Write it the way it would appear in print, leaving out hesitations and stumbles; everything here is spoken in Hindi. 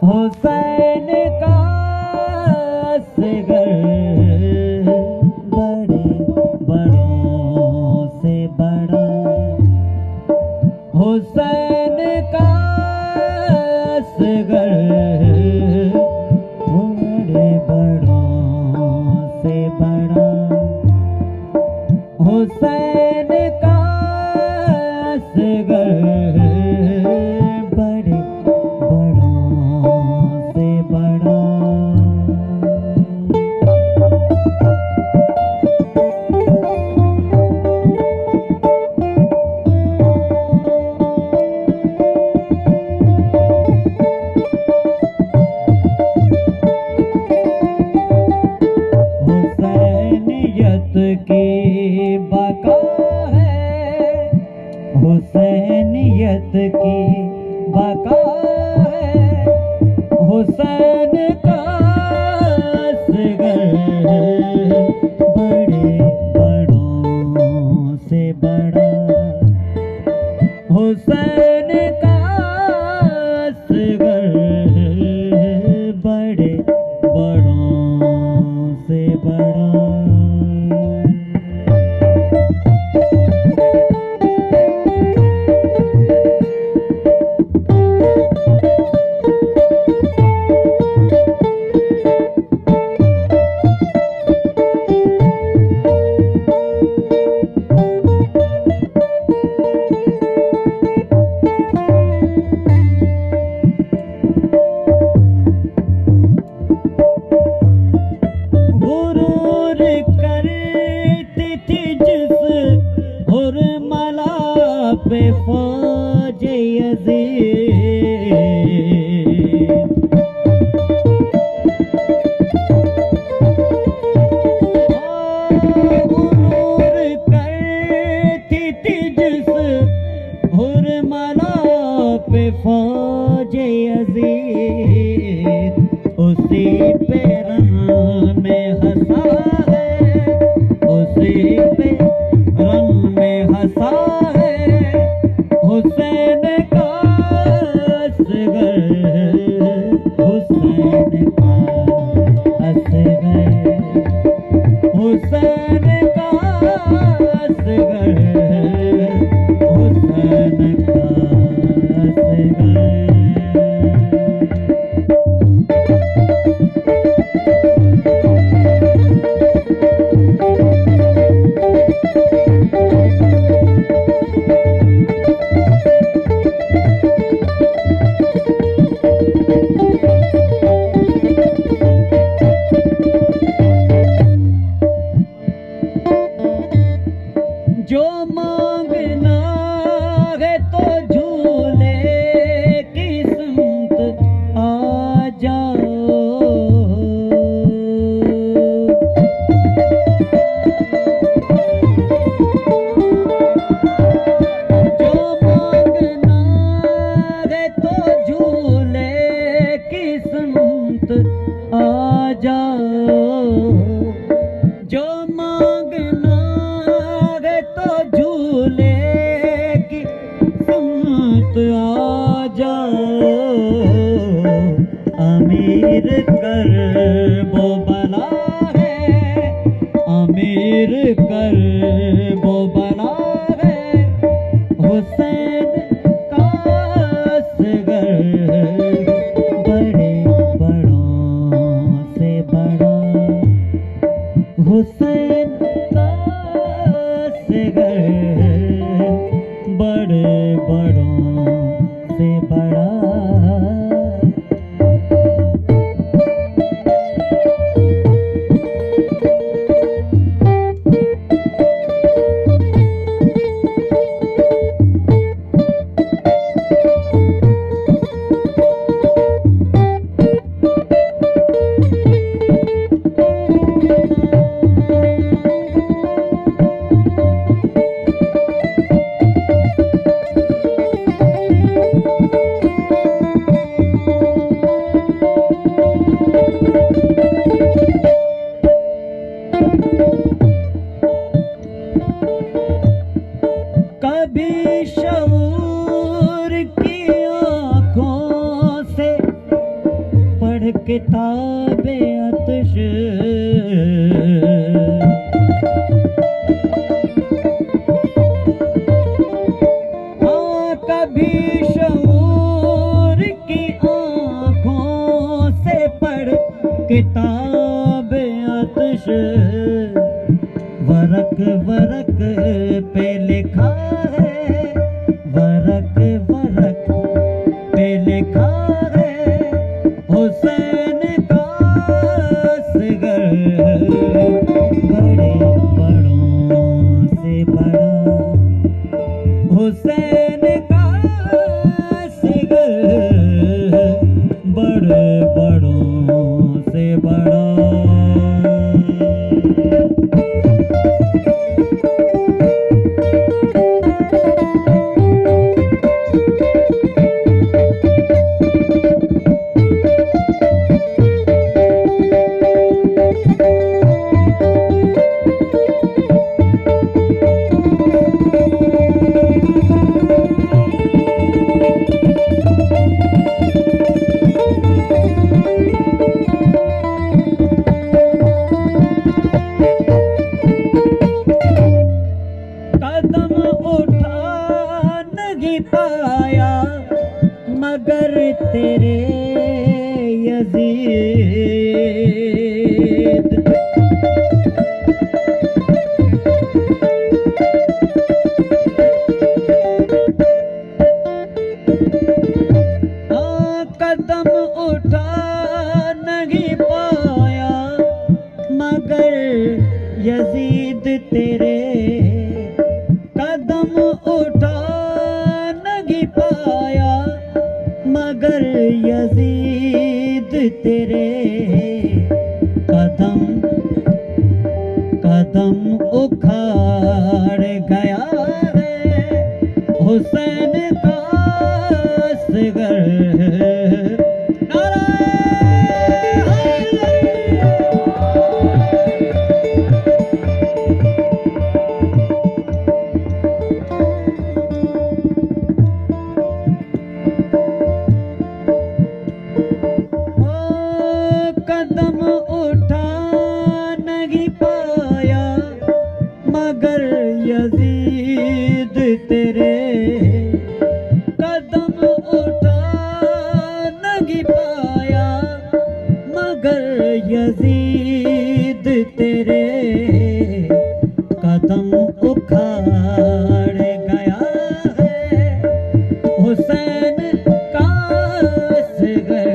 हुसैन का असगर बड़े बड़ों से बड़ा, हुसैन का असगर बड़े बड़ों से बड़ा, हुसैन का असगर बड़े बड़ों से बड़ा। हुसैनियत की बका है, हुसैनियत की बका है, हुसैन का असगर बड़े बड़ों से बड़ा, हुसैन का असगर बड़े बड़ों से बड़ा। गुरूर करती थी जिस हुरमला पे फौज यज़ीद, गुरूर करती थी जिस हुरमला पे फौज यज़ीद, उसी पे रन में हंसा है, उसी पे रन में हंसा है, हुसैन का असगर, हुसैन का असगर, हुसैन का असगर, हुसैन का असगर। जो मांगना है तो झूले की समत आ जाओ, जो मांगना है तो झूले की समत आ जाओ, जो मांगना तो झूले की समत आ जाओ, अमीर कर वो बला है, अमीर कर वो बला है, हुसैन का असगर बड़े बड़ों से बड़ा, हुसैन का असगर बड़े बड़ों से बड़ा। पढ़ किताबे अतश कभी शऊर की आँखों से पढ़ किताब अतश वरक वरक पे लिखा है, वरक वरक पे लिखा है हुसैन का असगर, बड़े बड़ों से बड़ा हुसैन का असगर, बड़े बड़ों से बड़ा। कदम उठा नहीं पाया मगर तेरे यजीद, कदम उठा नहीं पाया मगर यजीद तेरे, कदम उठा नहीं पाया मगर यजीद तेरे, कदम कदम उखाड़ गया है हुसैन का असगर। कदम उठा नहीं पाया मगर यजीद तेरे, कदम उठा नहीं पाया मगर यजीद तेरे, कदम उखाड़ गया है हुसैन का असगर,